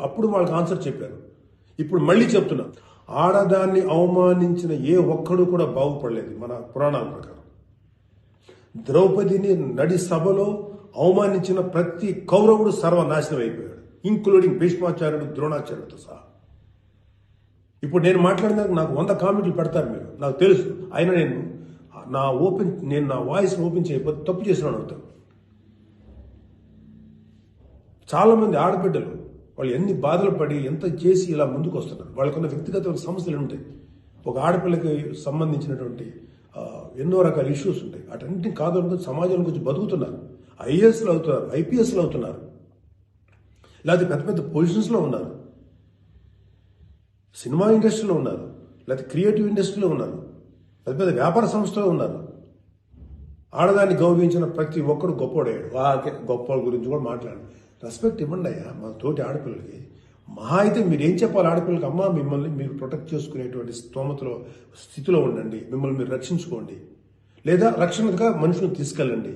అప్పుడు వాళ్ళకి ఆన్సర్ చెప్పారు. ఇప్పుడు మళ్ళీ చెప్తున్నా, ఆడదాన్ని అవమానించిన ఏ ఒక్కడు కూడా బాగుపడలేదు మన పురాణాల ప్రకారం. ద్రౌపదిని నడి సభలో అవమానించిన ప్రతి కౌరవుడు సర్వనాశనం అయిపోయాడు, ఇంక్లూడింగ్ భీష్మాచార్యుడు, ద్రోణాచార్యుడితో సహా. ఇప్పుడు నేను మాట్లాడినాక నాకు 100 కామెంట్లు పెడతారు మీరు, నాకు తెలుసు. అయినా నేను నా వాయిస్ ఓపెన్ చేయకపోతే తప్పు చేసినాను అవుతాను. చాలా మంది ఆడబిడ్డలు వాళ్ళు ఎన్ని బాధలు పడి ఎంత చేసి ఇలా ముందుకు వస్తున్నారు. వాళ్ళకున్న వ్యక్తిగత సమస్యలు ఉంటాయి. ఒక ఆడపిల్లకి సంబంధించినటువంటి ఎన్నో రకాల ఇష్యూస్ ఉంటాయి. అటన్నింటినీ కాదనుకుని సమాజం గురించి బతుకుతున్నారు. ఐఏఎస్లు అవుతున్నారు, ఐపీఎస్లు అవుతున్నారు, లేకపోతే పెద్ద పెద్ద పొజిషన్స్లో ఉన్నారు, సినిమా ఇండస్ట్రీలో ఉన్నారు, లేకపోతే క్రియేటివ్ ఇండస్ట్రీలో ఉన్నారు, పెద్ద పెద్ద వ్యాపార సంస్థలో ఉన్నారు. ఆడదాన్ని గౌరవించిన ప్రతి ఒక్కడు గొప్పోడయ్యాడు. గొప్ప గురించి కూడా మాట్లాడు. రెస్పెక్ట్ ఇవ్వండి అయ్యా మా తోటి ఆడపిల్లలకి. మహా అయితే మీరు ఏం చెప్పాలి ఆడపిల్లలకి? అమ్మ, మిమ్మల్ని మీరు ప్రొటెక్ట్ చేసుకునేటువంటి స్థితిలో ఉండండి, మిమ్మల్ని మీరు రక్షించుకోండి, లేదా రక్షణగా మనుషులను తీసుకెళ్ళండి.